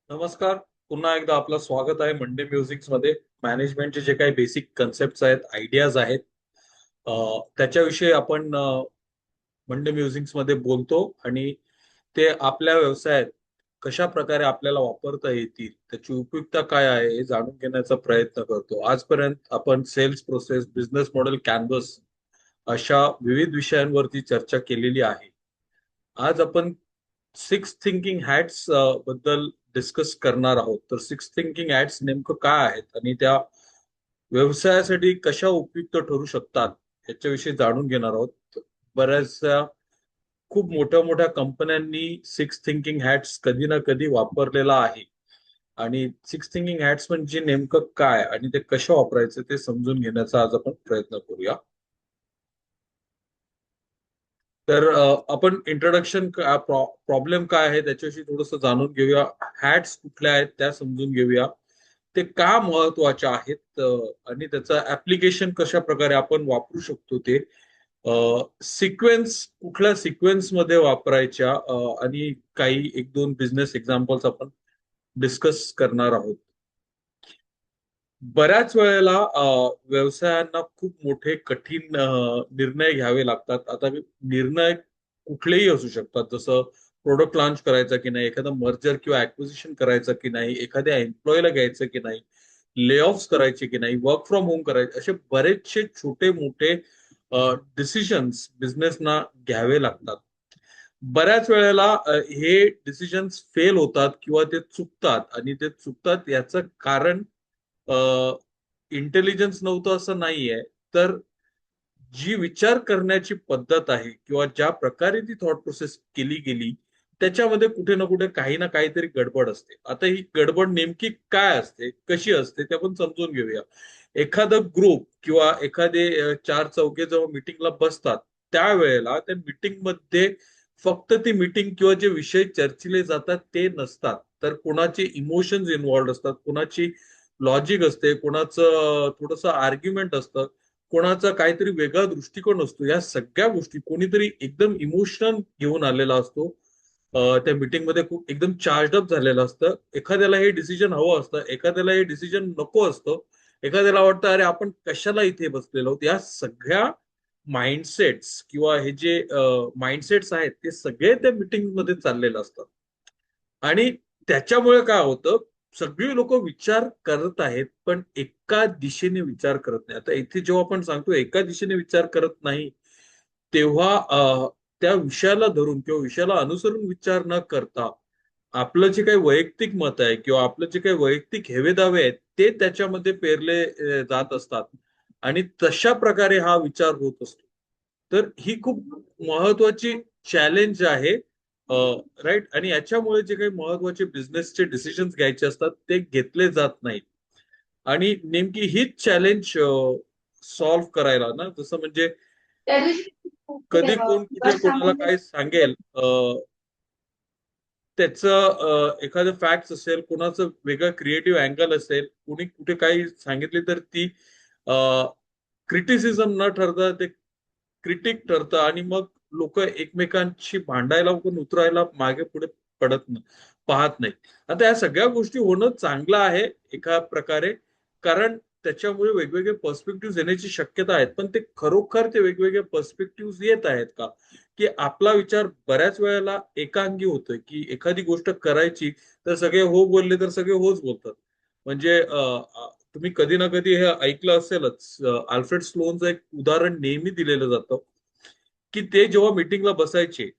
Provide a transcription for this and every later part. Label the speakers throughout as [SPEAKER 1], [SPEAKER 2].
[SPEAKER 1] नमस्कार. पुन्हा एकदा आपलं स्वागत आहे मंडे म्युझिक्स मध्ये. मॅनेजमेंटचे जे काही बेसिक कन्सेप्ट आहेत, आयडियाज आहेत, त्याच्याविषयी आपण मंडे म्युझिक्स मध्ये बोलतो आणि ते आपल्या व्यवसायात कशा प्रकारे आपल्याला वापरता येतील, त्याची उपयुक्तता काय आहे हे जाणून घेण्याचा प्रयत्न करतो. आजपर्यंत आपण sales process, business model, canvas अशा विविध विषयांवरती चर्चा केलेली आहे. आज आपण सिक्स थिंकिंग हॅट्स बद्दल डिस्कस करणार आहोत. तर सिक्स थिंकिंग हॅट्स नेमकं काय आहेत आणि त्या व्यवसायासाठी कशा उपयुक्त ठरू शकतात याच्याविषयी जाणून घेणार आहोत. बऱ्याचशा खूप मोठ्या मोठ्या कंपन्यांनी सिक्स थिंकिंग हॅट्स कधी ना कधी वापरलेला आहे. आणि सिक्स थिंकिंग हॅट्स म्हणजे नेमकं काय आणि ते कशा वापरायचे ते समजून घेण्याचा आज आपण प्रयत्न करूया. तर आपण इंट्रोडक्शन, प्रॉब्लेम काय आहे त्याच्याविषयी थोडस जाणून घेऊया. हॅट्स कुठल्या आहेत त्या समजून घेऊया. ते का महत्वाचे आहेत, आणि त्याचं ऍप्लिकेशन कशा प्रकारे आपण वापरू शकतो ते, सिक्वेन्स कुठल्या सिक्वेन्स मध्ये वापरायच्या, आणि काही एक दोन बिझनेस एक्झाम्पल्स आपण डिस्कस करणार आहोत. बऱ्याच वेळेला व्यवसायांना खूप मोठे कठीण निर्णय घ्यावे लागतात. आता निर्णय कुठलेही असू शकतात, जसं प्रोडक्ट लॉन्च करायचा की नाही, एखादा मर्जर किंवा ऍक्विजिशन करायचं की नाही, एखाद्या एम्प्लॉईला घ्यायचं की नाही, ले ऑफ्स करायचे की नाही, वर्क फ्रॉम होम करायचे, असे बरेचसे छोटे मोठे डिसिजन्स बिझनेसना घ्यावे लागतात. बऱ्याच वेळेला हे डिसिजन्स फेल होतात किंवा ते चुकतात, आणि ते चुकतात याचं कारण इंटेलिजन्स नव्हतं असं नाहीये. तर जी विचार करण्याची पद्धत आहे किंवा ज्या प्रकारे ती थॉट प्रोसेस केली गेली, त्याच्यामध्ये कुठे ना कुठे काही ना काहीतरी गडबड असते. आता ही गडबड नेमकी काय असते, कशी असते, ते आपण समजून घेऊया. एखादा ग्रुप किंवा एखादे चार चौघे जेव्हा मिटिंगला बसतात, त्यावेळेला त्या मीटिंग मध्ये फक्त ती मीटिंग किंवा जे विषय चर्चिले जातात ते नसतात, तर कोणाचे इमोशन्स इन्व्हॉल्ड असतात, कोणाची लॉजिक असते, कोणाचं थोडस आर्ग्युमेंट असतं, कोणाचा काहीतरी वेगळा दृष्टिकोन असतो. या सगळ्या गोष्टी कोणीतरी एकदम इमोशनल घेऊन आलेला असतो. त्या मीटिंग मध्ये खूप एकदम चार्ज अप झालेलं असतं. एखाद्याला हे डिसिजन हवं असतं, एखाद्याला हे डिसिजन नको असतं, एखाद्याला वाटतं अरे आपण कशाला इथे बसलेलो आहोत. या सगळ्या माइंडसेट्स किंवा हे जे माइंडसेट्स आहेत ते सगळे त्या मीटिंग मध्ये चाललेलं असतात. आणि त्याच्यामुळे काय होतं, सगळी लोक विचार करत आहेत पण एका दिशेने विचार करत नाही. आता इथे जेव्हा आपण सांगतो एका दिशेने विचार करत नाही, तेव्हा त्या विषयाला धरून किंवा विषयाला अनुसरून विचार न करता आपलं जे काही वैयक्तिक मत आहे किंवा आपलं जे काही वैयक्तिक हेवेदावे आहेत ते त्याच्यामध्ये पेरले जात असतात. आणि तशा प्रकारे हा विचार होत असतो. तर ही खूप महत्वाची चॅलेंज आहे. राईट. आणि याच्यामुळे जे काही महत्वाचे बिझनेसचे डिसिजन्स घ्यायचे असतात ते घेतले जात नाहीत. आणि नेमकी हीच चॅलेंज सॉल्व्ह करायला ना, जसं म्हणजे
[SPEAKER 2] त्या दिवशी
[SPEAKER 1] कधी कोण कुठे कोणाला काय सांगेल, त्याचं एखादं फॅक्ट असेल, कोणाचं वेगळं क्रिएटिव्ह अँगल असेल, कुणी कुठे काही सांगितली तर ती क्रिटिसिझम न ठरता ते क्रिटिक ठरतं, आणि मग लोक एकमेकांशी भांडायला पण उतरायला मागे पुढे पडत नाही, पाहत नाही. आता या सगळ्या गोष्टी होणं चांगलं आहे एका प्रकारे, कारण त्याच्यामुळे वेगवेगळे पर्स्पेक्टिव्ह येण्याची शक्यता आहेत. पण ते खरोखर ते वेगवेगळे पर्स्पेक्टिव्ह येत आहेत का, की आपला विचार बऱ्याच वेळेला एकांगी होतोय, की एखादी गोष्ट करायची तर सगळे हो बोलले तर सगळे होच बोलतात. म्हणजे तुम्ही कधी ना कधी हे ऐकलं असेलच, अल्फ्रेड स्लोनचं एक उदाहरण नेहमी दिलेलं जातं, की ते जेव्हा मीटिंगला बसायचे,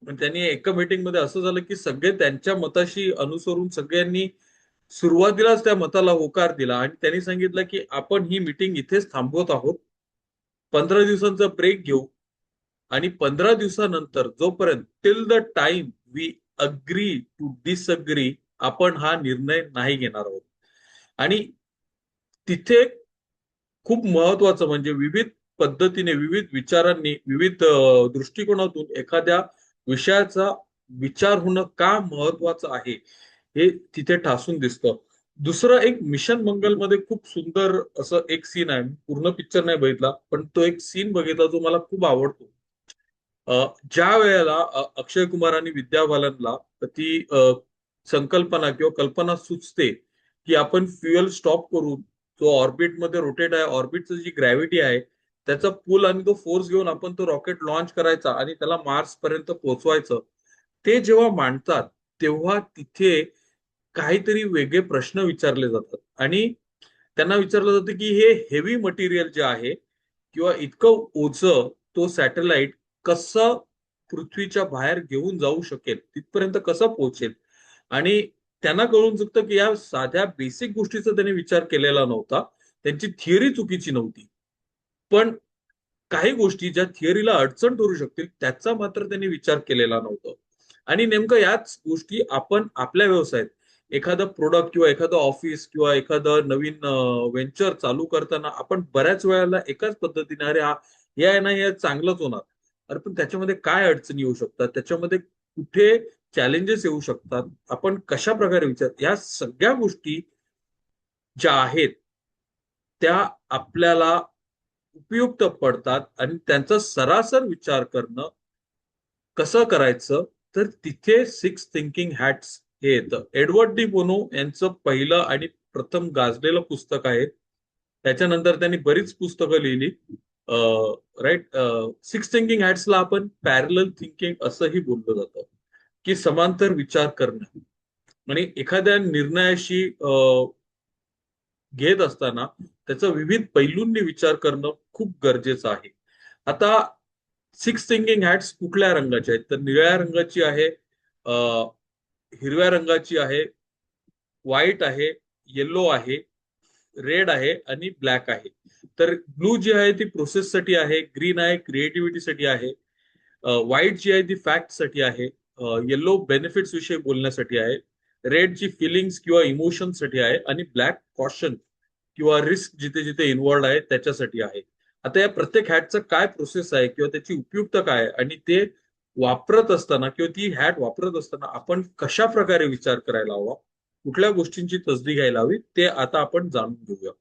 [SPEAKER 1] पण त्यांनी एका मीटिंग मध्ये असं झालं की सगळे त्यांच्या मताशी अनुसरून सगळ्यांनी सुरुवातीलाच त्या मताला होकार दिला, आणि त्यांनी सांगितलं की आपण ही मीटिंग इथेच थांबवत आहोत, 15 दिवसांचा ब्रेक घेऊ, आणि 15 दिवसानंतर जोपर्यंत till the time we agree to disagree आपण हा निर्णय नाही घेणार आहोत. आणि तिथे खूप महत्वाचं म्हणजे विविध पद्धतीने, विविध विचारांनी, विविध दृष्टिकोनातून एखाद्या विषयाचा विचार होणं का महत्वाचं आहे हे तिथे ठासून दिसतं. दुसरं एक मिशन मंगलमध्ये खूप सुंदर असं एक सीन आहे. पूर्ण पिक्चर नाही बघितला पण तो एक सीन बघितला जो मला खूप आवडतो. ज्या वेळेला अक्षय कुमार आणि विद्या बालनला ती संकल्पना किंवा कल्पना सुचते की आपण फ्युएल स्टॉप करून जो ऑर्बिटमध्ये रोटेट आहे, ऑर्बिटचं जी ग्रॅव्हिटी आहे त्याचा पुल आणि तो फोर्स घेऊन आपण तो रॉकेट लॉन्च करायचा आणि त्याला मार्स पर्यंत पोहोचवायचं, ते जेव्हा मांडतात तेव्हा तिथे काहीतरी वेगळे प्रश्न विचारले जातात. आणि त्यांना विचारलं जातं की हे हेवी मटेरियल जे आहे किंवा इतकं ओझं तो सॅटेलाइट कसं पृथ्वीच्या बाहेर घेऊन जाऊ शकेल, तिथपर्यंत कसं पोहोचेल. आणि त्यांना कळून चुकतं की या साध्या बेसिक गोष्टीचा त्यांनी विचार केलेला नव्हता. त्यांची थिअरी चुकीची नव्हती, पण काही गोष्टी ज्या थिअरीला अडचण करू शकतील त्याचा मात्र त्यांनी विचार केलेला नव्हता. आणि नेमकं याच गोष्टी आपण आपल्या व्यवसायात एखादं प्रोडक्ट किंवा एखादं ऑफिस किंवा एखादं नवीन व्हेंचर चालू करताना आपण बऱ्याच वेळेला एकाच पद्धतीने, अरे हा हे आहे ना, हे चांगलंच होणार. अरे पण त्याच्यामध्ये काय अडचणी येऊ शकतात, त्याच्यामध्ये कुठे चॅलेंजेस येऊ शकतात, आपण कशा प्रकारे विचार, या सगळ्या गोष्टी ज्या आहेत त्या आपल्याला उपयुक्त पडतात. आणि त्यांचा सरासर विचार करणं कसं करायचं, तर तिथे सिक्स थिंकिंग हॅट्स हे येतं. एडवर्ड डी बोनो यांचं पहिलं आणि प्रथम गाजलेलं पुस्तक आहे. त्याच्यानंतर त्यांनी बरीच पुस्तकं लिहिली. राईट. सिक्स थिंकिंग हॅट्सला आपण पॅरलल थिंकिंग असंही बोललं जातं, की समांतर विचार करणं. आणि एखाद्या निर्णयाशी घेत असताना त्याचा विविध पैलूंनी विचार करणं खूप गरजेचं आहे. आता सिक्स थिंकिंग हॅट्स कुठल्या रंगाच्या आहेत, तर निळ्या रंगाची आहे, हिरव्या रंगाची आहे, व्हाईट आहे, येलो आहे, रेड आहे आणि ब्लॅक आहे. तर ब्लू जी आहे ती प्रोसेससाठी आहे, ग्रीन आहे क्रिएटिव्हिटीसाठी आहे, व्हाईट जी आहे ती फॅक्ट साठी आहे, येलो बेनिफिट्स विषयी बोलण्यासाठी आहे, रेड ची फिलिंग्स किंवा इमोशन साठी आहे आणि ब्लॅक कॉशन किंवा रिस्क जिथे जिथे इन्व्हॉल्ड आहे त्याच्यासाठी आहे. आता या प्रत्येक हॅटचं काय प्रोसेस आहे किंवा त्याची उपयुक्तता काय आहे आणि ते वापरत असताना किंवा ती हॅट वापरत असताना आपण कशा प्रकारे विचार करायला हवा, कुठल्या गोष्टींची तसदी घ्यायला हवी, ते आता आपण जाणून घेऊया.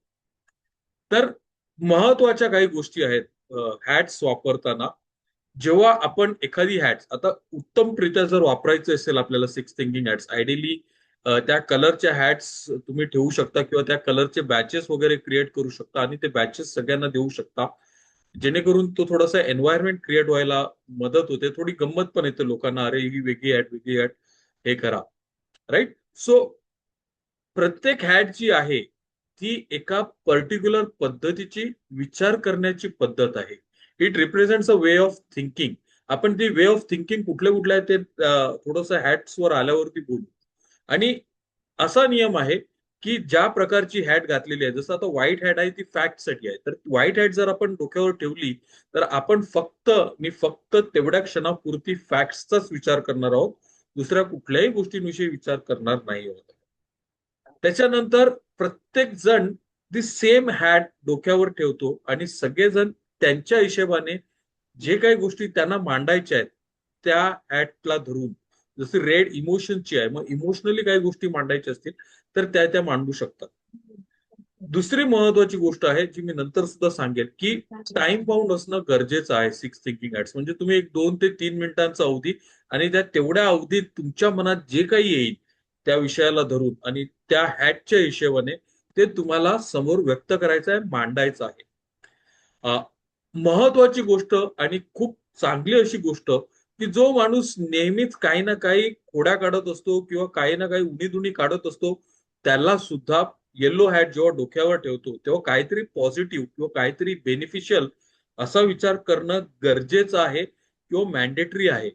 [SPEAKER 1] तर महत्वाच्या काही गोष्टी आहेत हॅट्स वापरताना. जेव्हा आपण एखादी हॅट्स आता उत्तमरित्या जर वापरायचं असेल आपल्याला सिक्स थिंकिंग हॅट्स, आयडियली त्या कलरच्या हॅट्स तुम्ही ठेवू शकता किंवा त्या कलरचे बॅचेस वगैरे क्रिएट करू शकता आणि ते बॅचेस सगळ्यांना देऊ शकता, जेणेकरून तो थोडासा एन्व्हायरमेंट क्रिएट व्हायला मदत होते, थोडी गंमत पण येते लोकांना, अरे ही वेगळी हॅट वेगळी हॅट, हे करा. राईट. सो प्रत्येक हॅट जी आहे ती एका पर्टिक्युलर पद्धतीची विचार करण्याची पद्धत आहे. It represents a way of thinking. आपण ती वे ऑफ थिंकिंग कुठल्या कुठल्या ते थोडंसं हॅट्सवर आल्यावरती बोलू. आणि असा नियम आहे की ज्या प्रकारची हॅट घातलेली आहे, जसं आता व्हाईट हॅट आहे ती फॅक्ट साठी आहे, तर व्हाईट हॅट जर आपण डोक्यावर ठेवली तर आपण फक्त तेवढ्या क्षणापुरती फॅक्ट्सचाच विचार करणार आहोत, दुसऱ्या कुठल्याही गोष्टींविषयी विचार करणार नाही आहोत. त्याच्यानंतर प्रत्येक जण दी सेम हॅट डोक्यावर ठेवतो आणि सगळेजण त्यांच्या हिशेबाने जे काही गोष्टी त्यांना मांडायच्या आहेत त्या हॅटला धरून, जसं रेड इमोशनची आहे, मग इमोशनली काही गोष्टी मांडायच्या असतील तर त्या मांडू शकतात. दुसरी महत्वाची गोष्ट आहे जी मी नंतर सुद्धा सांगेल, की टाइम बाउंड असणं गरजेचं आहे सिक्स थिंकिंग हॅट्स. म्हणजे तुम्ही एक 2 ते 3 मिनिटांचा अवधी आणि त्या तेवढ्या अवधीत तुमच्या मनात जे काही येईल त्या विषयाला धरून आणि त्या हॅटच्या हिशेबाने ते तुम्हाला समोर व्यक्त करायचं आहे, मांडायचं आहे. अ, महत्वाची गोष्ट आणि खूप चांगली अशी गोष्ट, की जो माणूस नेहमीच काही ना काही खोड्या काढत असतो किंवा काही ना काही उणीधुणी काढत असतो, त्याला सुद्धा येलो हॅट जेव्हा डोक्यावर ठेवतो तेव्हा काहीतरी पॉझिटिव्ह किंवा काहीतरी बेनिफिशियल असा विचार करणं गरजेचं आहे किंवा मॅन्डेटरी आहे.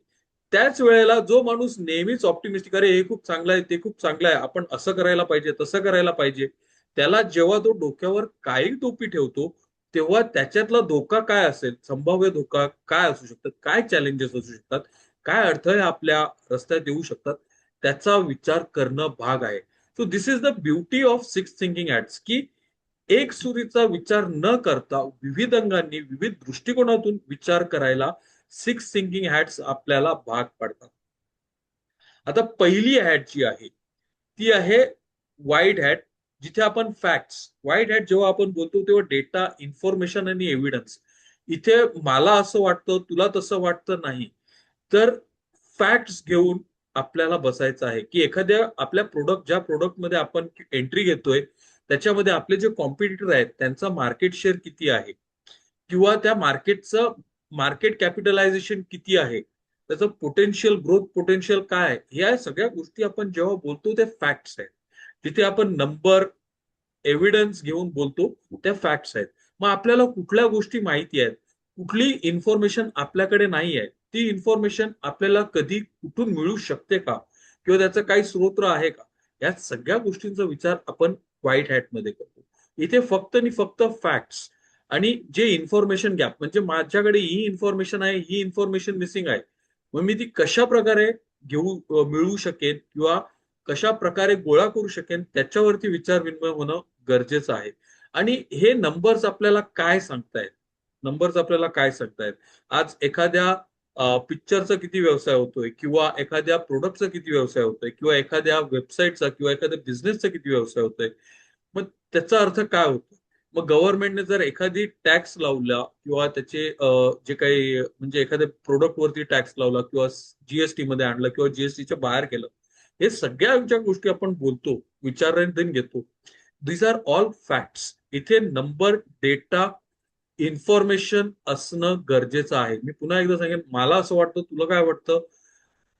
[SPEAKER 1] त्याच वेळेला जो माणूस नेहमीच ऑप्टिमिस्टिक, अरे हे खूप चांगलं आहे, ते खूप चांगलं आहे, आपण असं करायला पाहिजे, तसं करायला पाहिजे, त्याला जेव्हा तो डोक्यावर काही टोपी ठेवतो तेव्हा त्याच्यातला धोका काय असेल, संभाव्य धोका काय असू शकतात, काय चॅलेंजेस असू शकतात, काय अडथळे आपल्या रस्त्यात येऊ शकतात, त्याचा विचार करणं भाग आहे. So this is the beauty of six thinking hats, की एक सुरीचा विचार न करता विविध अंगांनी विविध दृष्टिकोनातून विचार करायला सिक्स थिंकिंग हॅट्स आपल्याला भाग पाडतात. आता पहिली हॅट जी आहे ती आहे व्हाईट हॅट, जिथे आपण फॅक्ट्स. व्हाईट हॅट जेव्हा आपण बोलतो तेव्हा डेटा, इन्फॉर्मेशन आणि एव्हिडन्स. इथे मला असं वाटतं, तुला तसं वाटतं नाही, तर फॅक्ट्स घेऊन आपल्याला बसायचं आहे की एखाद्या आपल्या ज्या प्रोडक्टमध्ये आपण एंट्री घेतोय त्याच्यामध्ये आपले जे कॉम्पिटिटर आहेत त्यांचा मार्केट शेअर किती आहे, किंवा त्या मार्केटचं मार्केट कॅपिटलायझेशन किती आहे, त्याचं पोटेन्शियल ग्रोथ पोटेन्शियल काय आहे, या सगळ्या गोष्टी आपण जेव्हा बोलतो ते फॅक्ट्स आहेत. तिथे आपण नंबर एव्हिडन्स घेऊन बोलतो, त्या फॅक्ट्स आहेत. मग आपल्याला कुठल्या गोष्टी माहिती आहेत, कुठली इन्फॉर्मेशन आपल्याकडे नाही आहे, ती इन्फॉर्मेशन आपल्याला कधी कुठून मिळू शकते का, किंवा त्याचं काही स्रोत आहे का, या सगळ्या गोष्टींचा विचार आपण व्हाईट हॅट मध्ये करतो. इथे फक्त आणि फक्त फॅक्ट्स आणि जे इन्फॉर्मेशन गॅप, म्हणजे माझ्याकडे ही इन्फॉर्मेशन आहे, ही इन्फॉर्मेशन मिसिंग आहे, मग मी ती कशा प्रकारे मिळवू शकेन किंवा कशा प्रकारे गोळा करू शकेन, त्याच्यावरती विचार विनिमय होणं गरजेचं आहे. आणि हे नंबर्स आपल्याला काय सांगतायत, नंबर्स आपल्याला काय सांगतायत, आज एखाद्या पिक्चरचा किती व्यवसाय होतोय, किंवा एखाद्या प्रोडक्टचा किती व्यवसाय होतोय, किंवा एखाद्या वेबसाईटचा किंवा एखाद्या बिझनेसचा किती व्यवसाय होतोय, मग त्याचा अर्थ काय होतो. मग गव्हर्नमेंटने जर एखादी टॅक्स लावला किंवा त्याचे जे काही म्हणजे एखाद्या प्रोडक्ट वरती टॅक्स लावला किंवा जीएसटी मध्ये आणलं किंवा जीएसटीच्या बाहेर केलं, हे सगळ्या ज्या गोष्टी आपण बोलतो, विचाराधीन घेतो, दिस आर ऑल फॅक्ट्स. इथे नंबर, डेटा, इन्फॉर्मेशन असणं गरजेचं आहे. मी पुन्हा एकदा सांगेन, मला असं वाटतं, तुला काय वाटतं,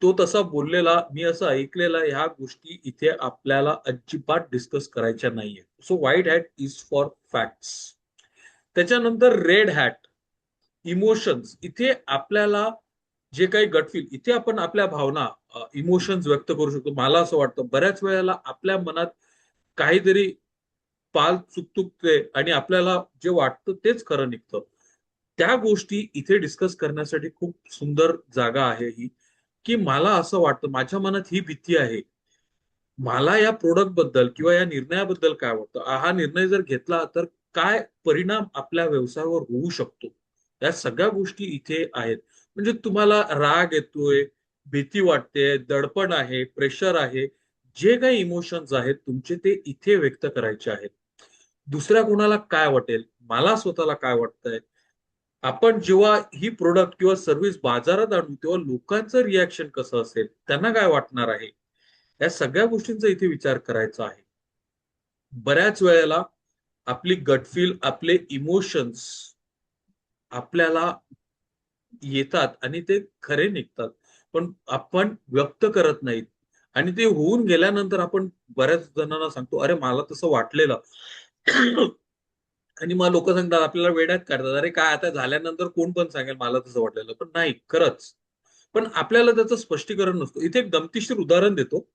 [SPEAKER 1] तो तसा बोललेला, मी असं ऐकलेला, ह्या गोष्टी इथे आपल्याला अजिबात डिस्कस करायच्या नाहीये. So white hat is for facts. त्याच्यानंतर रेड हॅट, इमोशन्स. इथे आपल्याला जे काही गटफील, इथे आपण आपल्या भावना, इमोशन्स व्यक्त करू शकतो. मला असं वाटतं बऱ्याच वेळेला आपल्या मनात काहीतरी पाल चुकचुकते आणि आपल्याला जे वाटतं तेच खरं निघतं. त्या गोष्टी इथे डिस्कस करण्यासाठी खूप सुंदर जागा आहे ही, की मला असं वाटतं, माझ्या मनात ही भीती आहे, मला या प्रोडक्ट बद्दल किंवा या निर्णयाबद्दल काय वाटतं, हा निर्णय जर घेतला तर काय परिणाम आपल्या व्यवसायावर होऊ शकतो. या सगळ्या गोष्टी इथे आहेत. म्हणजे तुम्हाला राग येतोय, भीती वाटते, दडपण आहे, प्रेशर आहे, जे काही इमोशन्स आहेत तुमचे, ते इथे व्यक्त करायचे आहेत. दुसऱ्या कोणाला काय वाटेल, मला स्वतःला काय वाटतंय, आपण जेव्हा ही प्रोडक्ट किंवा सर्व्हिस बाजारात आणू तेव्हा लोकांचं रिॲक्शन कसं असेल, त्यांना काय वाटणार आहे, या सगळ्या गोष्टींचा इथे विचार करायचा आहे. बऱ्याच वेळेला आपली गटफील, आपले इमोशन्स आपल्याला येतात आणि ते खरे निघतात, पण आपण व्यक्त करत नाहीत. आणि ते होऊन गेल्यानंतर आपण बऱ्याच जणांना सांगतो, अरे मला तसं वाटलेलं. आणि मग लोक सांगतात, आपल्याला वेड्यात काढतात, अरे काय आता झाल्यानंतर कोण पण सांगेल मला तसं वाटलेलं, पण नाही खरंच. पण आपल्याला त्याचं स्पष्टीकरण नसतं. इथे एक गमतीशीर उदाहरण देतो.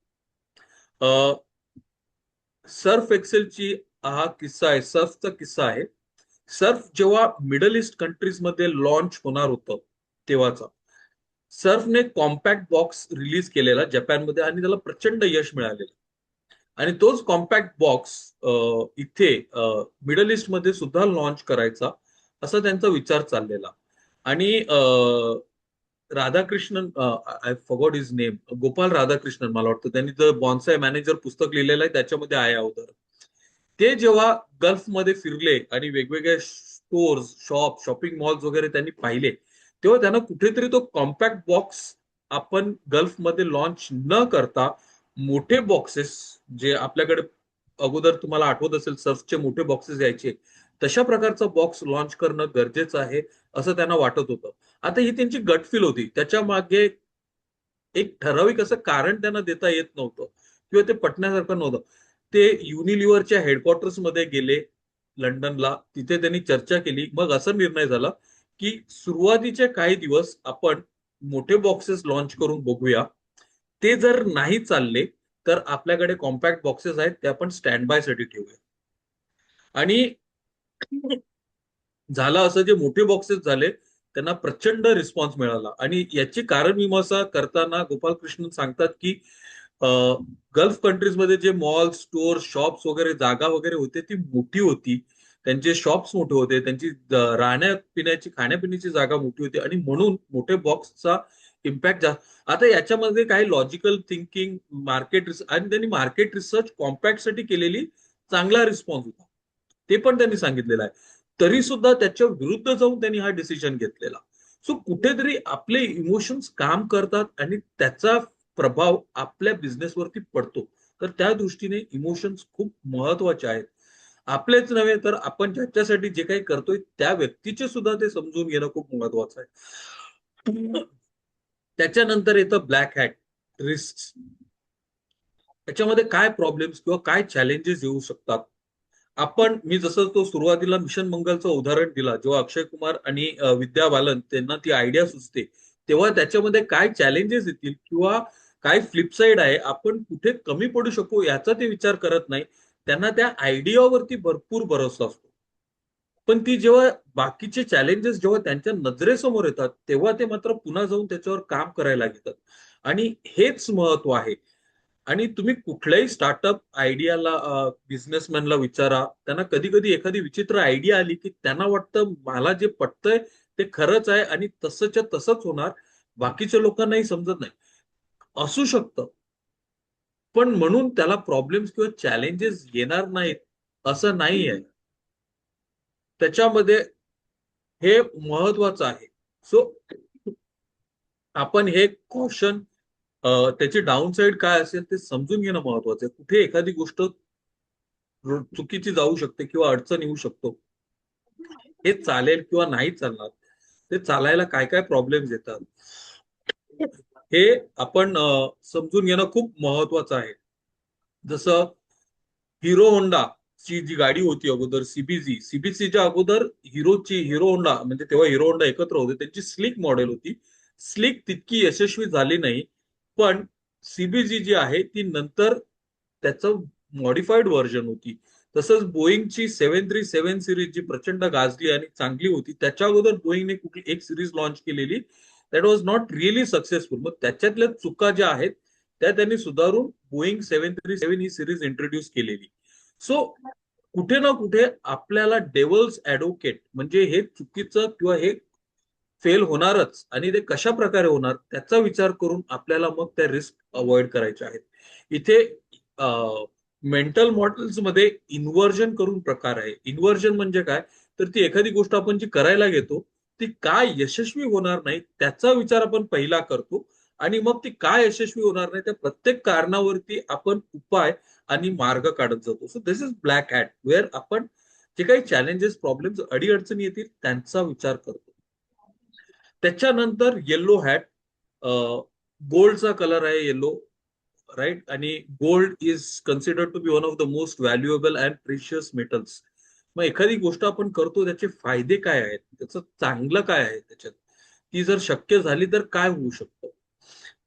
[SPEAKER 1] सर्फ एक्सेलची हा किस्सा आहे, सर्फचा किस्सा आहे. सर्फ जेव्हा मिडल ईस्ट कंट्रीज मध्ये लॉन्च होणार होतं तेव्हाचा, सर्फने कॉम्पॅक्ट बॉक्स रिलीज केलेला जपानमध्ये आणि त्याला प्रचंड यश मिळालेलं. आणि तोच कॉम्पॅक्ट बॉक्स इथे मिडल ईस्ट मध्ये सुद्धा लॉन्च करायचा, असा त्यांचा विचार चाललेला. आणि Radhakrishnan, I forgot his name, Gopal Radhakrishnan मला वाटतं, त्यांनी द बॉन्साय मॅनेजर पुस्तक लिहिलेलं आहे, त्याच्यामध्ये आहे अवतार. ते जेव्हा गल्फमध्ये फिरले आणि वेगवेगळ्या स्टोर्स, शॉपिंग मॉल्स वगैरे त्यांनी पाहिले, तेव्हा त्यांना कुठेतरी तो कॉम्पॅक्ट बॉक्स आपण गल्फमध्ये लॉन्च न करता मोठे बॉक्सेस, जे आपल्याकडे अगोदर तुम्हाला आठवत असेल सर्फचे मोठे बॉक्सेस यायचे, तशा प्रकारचा बॉक्स लॉन्च करणं गरजेचं आहे, असं त्यांना वाटत होतं. आता ही त्यांची गट फील होती, त्याच्या मागे एक ठराविक असं कारण त्यांना देता येत नव्हतं किंवा ते पटण्यासारखं नव्हतं. ते युनिलिव्हरच्या हेडक्वार्टर्स मध्ये गेले लंडनला, तिथे त्यांनी चर्चा केली. मग असा निर्णय झाला की सुरुवातीचे काही दिवस आपण मोठे बॉक्सेस लॉन्च करून बघूया. ते जर नाही चालले तर आपल्याकडे कॉम्पॅक्ट बॉक्सेस आहेत, ते आपण स्टँड बाय साठी ठेवूया. आणि झालं असं, जे मोठे बॉक्सेस झाले त्यांना प्रचंड रिस्पॉन्स मिळाला. आणि याची कारण मीमांसा करताना गोपालकृष्णन सांगतात की गल्फ कंट्रीजमध्ये जे मॉल, स्टोर, शॉप्स वगैरे, जागा वगैरे होते ती मोठी होती, त्यांचे शॉप्स मोठे होते, त्यांची राहण्या पिण्याची, खाण्यापिण्याची जागा मोठी होती, आणि म्हणून मोठे बॉक्सचा इम्पॅक्ट जास्त. आता याच्यामध्ये काही लॉजिकल थिंकिंग, मार्केट रिसर्च, आणि त्यांनी मार्केट रिसर्च कॉम्पॅक्ट साठी केलेली, चांगला रिस्पॉन्स होता, ते पण त्यांनी सांगितलेलं आहे. तरी सुद्धा त्याच्या विरुद्ध जाऊन त्यांनी हा डिसिजन घेतलेला. सो कुठेतरी आपले इमोशन्स काम करतात आणि त्याचा प्रभाव आपल्या बिझनेसवरती पडतो. तर त्या दृष्टीने इमोशन्स खूप महत्वाचे आहेत. आपलेच नव्हे तर आपण ज्याच्यासाठी जे काही करतोय त्या व्यक्तीचे सुद्धा ते समजून घेणं खूप महत्वाचं आहे. त्याच्यानंतर येतं ब्लॅक हॅट रिस्क. त्याच्यामध्ये काय प्रॉब्लेम्स किंवा काय चॅलेंजेस येऊ शकतात. मी जसं तो सुरुवातीला मिशन मंगलचं उदाहरण दिला, जेव्हा अक्षय कुमार आणि विद्या बालन त्यांना ती आयडिया सुचते, तेव्हा त्याच्यामध्ये काय चॅलेंजेस येतील किंवा काय फ्लिपसाईड आहे, आपण कुठे कमी पडू शकू याचा ते विचार करत नाही. त्यांना त्या आयडियावरती भरपूर भरोसा असतो. पण ती जेव्हा बाकीचे चॅलेंजेस जेव्हा त्यांच्या नजरेसमोर येतात, तेव्हा ते मात्र पुन्हा जाऊन त्याच्यावर काम करायला घेतात. आणि हेच महत्व आहे. आणि तुम्ही कुठल्याही स्टार्टअप आयडियाला बिझनेसमॅनला विचारा, त्यांना कधी कधी एखादी विचित्र आयडिया आली की त्यांना वाटतं मला जे पटतंय ते खरंच आहे आणि तसंच्या तसंच होणार. बाकीच्या लोकांनाही समजत नाही. असू शकतं, पण म्हणून त्याला प्रॉब्लेम्स किंवा चॅलेंजेस येणार नाहीत असं नाही आहे. त्याच्यामध्ये हे महत्वाचं आहे. सो आपण हे कॉशन, त्याची डाऊन साईड काय असेल ते समजून घेणं महत्वाचं आहे. कुठे एखादी गोष्ट चुकीची जाऊ शकते किंवा अडचण येऊ शकतो, हे चालेल किंवा नाही चालणार, ते चालायला काय काय प्रॉब्लेम्स येतात हे आपण समजून घेणं खूप महत्वाचं आहे. जसं हिरो होंडा ची जी गाडी होती अगोदर, सीबीसीच्या अगोदर हिरो होंडा, म्हणजे तेव्हा हिरो होंडा एकत्र होते, त्यांची स्लिक मॉडेल होती. स्लिक तितकी यशस्वी झाली नाही. पण सीबीजी जी आहे ती नंतर त्याचं मॉडिफाईड व्हर्जन होती. तसंच बोईंगची 737 सिरीज जी प्रचंड गाजली आणि चांगली होती, त्याच्या अगोदर बोईंगने कुठली एक सिरीज लॉन्च केलेली, that was not really successful. मग त्याच्यातल्या चुका ज्या आहेत त्या त्यांनी सुधारून बोईंग 737 ही सिरीज इंट्रोड्यूस केलेली. सो कुठे ना कुठे आपल्याला डेव्हल्स ऍडव्होकेट, म्हणजे हे चुकीचं किंवा हे फेल होणारच आणि ते कशा प्रकारे होणार त्याचा विचार करून आपल्याला मग त्या रिस्क अवॉइड करायच्या आहेत. इथे मेंटल मॉडेल्स मध्ये इन्व्हर्जन करून प्रकार आहे. इन्व्हर्जन म्हणजे काय, तर ती एखादी गोष्ट आपण जी करायला घेतो ती काय यशस्वी होणार नाही त्याचा विचार आपण पहिला करतो, आणि मग ती काय यशस्वी होणार नाही त्या प्रत्येक कारणावरती आपण उपाय आणि मार्ग काढत जातो. So this is black hat, where आपण जे काही चॅलेंजेस प्रॉब्लेम्स अडीअडचणी येतील त्यांचा विचार करतो. त्याच्यानंतर येल्लो हॅट. गोल्डचा कलर आहे येल्लो, राईट. आणि gold is considered to be one of the most valuable and precious metals. मग एखादी गोष्ट आपण करतो त्याचे फायदे काय आहेत, त्याचं चांगलं काय आहे त्याच्यात, ती जर शक्य झाली तर काय होऊ शकतं,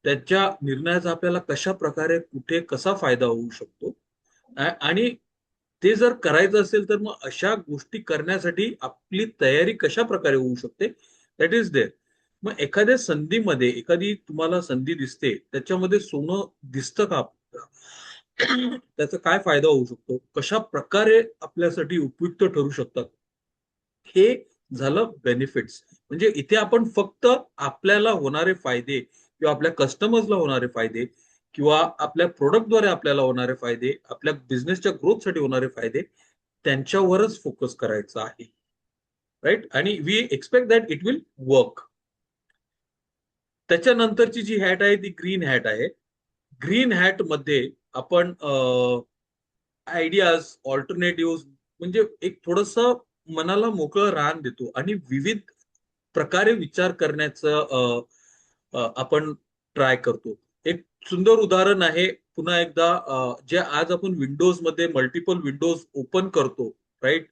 [SPEAKER 1] त्याच्या निर्णयाचा आपल्याला कशा प्रकारे कुठे कसा फायदा होऊ शकतो. आणि ते जर करायचं असेल तर मग अशा गोष्टी करण्यासाठी आपली तयारी कशा प्रकारे होऊ शकते, दॅट इज देअर. मग एखाद्या संधीमध्ये एखादी तुम्हाला संधी दिसते, त्याच्यामध्ये सोनं दिसतं का, त्याचा काय फायदा होऊ शकतो, कशा प्रकारे आपल्यासाठी उपयुक्त ठरू शकतात, हे झालं बेनिफिट्स. म्हणजे इथे आपण फक्त आपल्याला होणारे फायदे किंवा आपल्या कस्टमर्सला होणारे फायदे किंवा आपल्या प्रोडक्टद्वारे आपल्याला होणारे फायदे, आपल्या बिझनेसच्या ग्रोथसाठी होणारे फायदे, त्यांच्यावरच फोकस करायचा आहे, राईट. आणि we expect that it will work. त्याच्यानंतरची जी हॅट आहे ती ग्रीन हॅट आहे. ग्रीन हॅट मध्ये आपण आयडियाज, ऑल्टरनेटिव्ह, म्हणजे एक थोडस मनाला मोकळं रान देतो आणि विविध प्रकारे विचार करण्याचं आपण ट्राय करतो. एक सुंदर उदाहरण आहे पुन्हा एकदा, जे आज आपण विंडोज मध्ये मल्टिपल विंडोज ओपन करतो, राईट.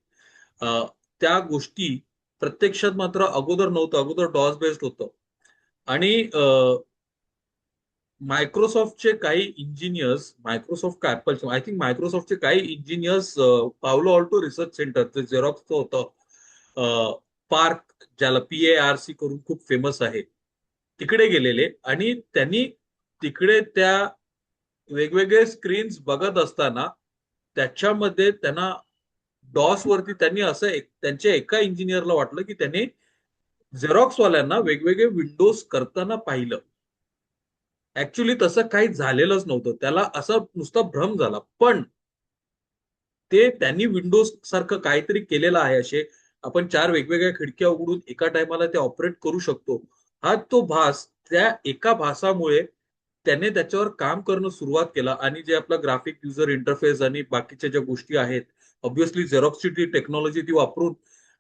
[SPEAKER 1] त्या गोष्टी प्रत्यक्षात मात्र अगोदर नव्हतं, अगोदर डॉस बेस्ड होतं. आणि मायक्रोसॉफ्टचे काही इंजिनियर्स, मायक्रोसॉफ्ट का ऍपलचे, आय थिंक मायक्रोसॉफ्टचे काही इंजिनियर्स पावलो ऑल्टो रिसर्च सेंटर जे झेरॉक्सचं होतं, पार्क, ज्याला PARC करून खूप फेमस आहे, तिकडे गेलेले. आणि त्यांनी तिकडे त्या वेगवेगळे स्क्रीन्स बघत असताना त्याच्यामध्ये त्यांना डॉस वरती त्यांनी असं त्यांच्या एका इंजिनियरला वाटलं की त्याने झेरॉक्सवाल्यांना वेगवेगळे विंडोज करताना पाहिलं. ऍक्च्युली तसं काही झालेलंच नव्हतं, त्याला असा नुसता भ्रम झाला. पण ते त्यांनी विंडोज सारखं काहीतरी केलेलं आहे, असे आपण चार वेगवेगळ्या खिडक्या उघडून एका टायमाला ते ऑपरेट करू शकतो, हा तो भास, त्या एका भासामुळे त्याने त्याच्यावर काम करणं सुरुवात केलं आणि जे आपला ग्राफिक युजर इंटरफेस आणि बाकीच्या ज्या गोष्टी आहेत, ऑब्व्हियसली झेरॉक्सची ती टेक्नॉलॉजी ती वापरून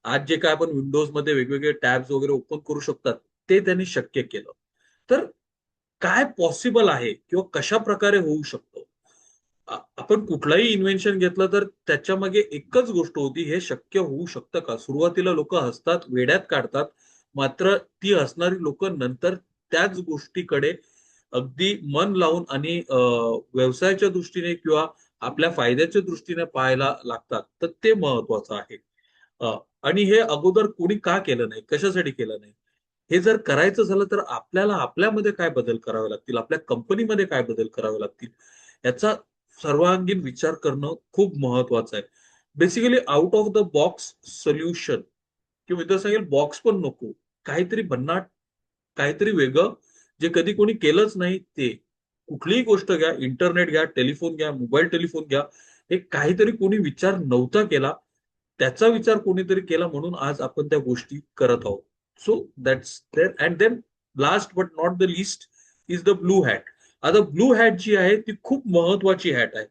[SPEAKER 1] आज जे काय आपण विंडोज मध्ये वेगवेगळे टॅब्स वगैरे ओपन करू शकतात, ते त्यांनी शक्य केलं. तर काय पॉसिबल आहे किंवा कशा प्रकारे होऊ शकतं? आपण कुठलाही इन्व्हेन्शन घेतलं तर त्याच्या मागे एकच गोष्ट होती, हे शक्य होऊ शकतं का? सुरुवातीला लोक हसतात, वेड्यात काढतात. मात्र ती हसणारी लोक नंतर त्याच गोष्टीकडे अगदी मन लावून आणि व्यवसायाच्या दृष्टीने किंवा आपल्या फायद्याच्या दृष्टीने पाहायला लागतात. तर ते महत्वाचं आहे. अ, आणि हे अगोदर कोणी का केलं नाही, कशासाठी केलं नाही? हे जर करायचं झालं तर आपल्याला आपल्यामध्ये काय बदल करावे लागतील, आपल्या कंपनीमध्ये काय बदल करावे लागतील, याचा सर्वांगीण विचार करणं खूप महत्वाचं आहे. Basically out of the box solution, किंवा इथं सांगेल बॉक्स पण नको, काहीतरी भन्नाट, काहीतरी वेगळं, जे कधी कोणी केलंच नाही ते. कुठलीही गोष्ट घ्या, इंटरनेट घ्या, टेलिफोन घ्या, मोबाईल टेलिफोन घ्या, हे काहीतरी कोणी विचार नव्हता केला, त्याचा विचार कोणीतरी केला म्हणून आज आपण त्या गोष्टी करत आहोत. So that's there. And then last but not the least is the blue hat. आता ब्लू हॅट जी आहे ती खूप महत्वाची हॅट आहे.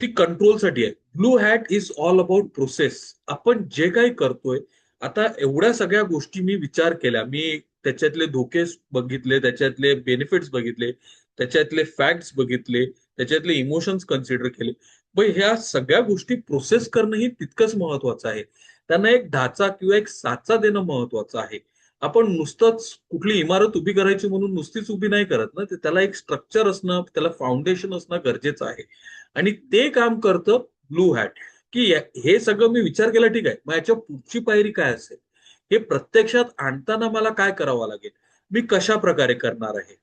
[SPEAKER 1] ती कंट्रोलसाठी आहे. Blue hat is all about process. आपण जे काही करतोय, आता एवढ्या सगळ्या गोष्टी मी विचार केल्या, मी त्याच्यातले धोके बघितले, त्याच्यातले बेनिफिट्स बघितले, त्याच्यातले फॅक्ट्स बघितले, त्याच्यातले इमोशन्स कन्सिडर केले. पण ह्या सगळ्या गोष्टी प्रोसेस करणं ही तितकंच महत्वाचं आहे. त्यांना एक ढाचा किंवा एक साचा देणं महत्वाचं आहे. आपण नुसतंच कुठली इमारत उभी करायची म्हणून नुसतीच उभी नाही करत ना, त्याला एक स्ट्रक्चर असणं, त्याला फाउंडेशन असणं गरजेचं आहे. आणि ते काम करतं ब्लू हॅट. की हे सगळं मी विचार केला, ठीक आहे, मग याच्या पुढची पायरी काय असेल, हे प्रत्यक्षात आणताना मला काय करावं लागेल, मी कशा प्रकारे करणार आहे,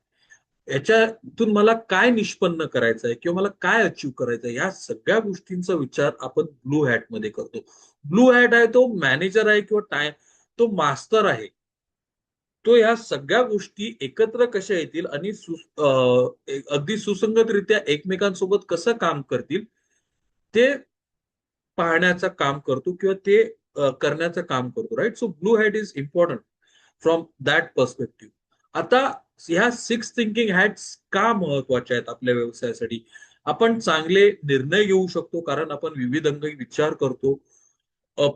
[SPEAKER 1] याच्यातून मला काय निष्पन्न करायचं आहे किंवा मला काय अचीव्ह करायचं आहे, या सगळ्या गोष्टींचा विचार आपण ब्लू हॅट मध्ये करतो. ब्लू हॅट आहे तो मॅनेजर आहे किंवा तो मास्तर आहे. तो ह्या सगळ्या गोष्टी एकत्र कशा येतील आणि अगदी सुसंगतरित्या एकमेकांसोबत कसं काम करतील, ते पाहण्याचं काम करतो किंवा ते करण्याचं काम करतो. Right. So blue hat is important from that perspective. आता ह्या सिक्स थिंकिंग हॅट्स का महत्वाच्या आहेत आपल्या व्यवसायासाठी? आपण चांगले निर्णय घेऊ शकतो कारण आपण विविध अंगी विचार करतो.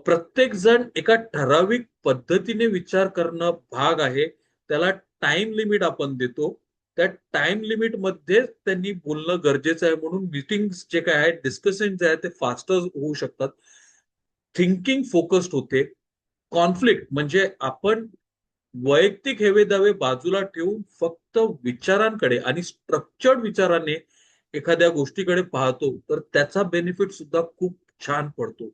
[SPEAKER 1] प्रत्येक जण एका ठराविक पद्धतीने विचार करणं भाग आहे. त्याला टाइम लिमिट आपण देतो. त्या टाइम लिमिट मध्ये त्यांनी बोलणं गरजेचं आहे, म्हणून मीटिंग जे काय आहेत, डिस्कशन जे आहे ते फास्टर होऊ शकतात. थिंकिंग फोकस्ड होते. कॉन्फ्लिक्ट म्हणजे आपण वैयक्तिक हेवेदावे बाजूला ठेवून फक्त विचारांकडे आणि स्ट्रक्चर्ड विचाराने एखाद्या गोष्टीकडे पाहतो तर त्याचा बेनिफिट सुद्धा खूप छान पडतो.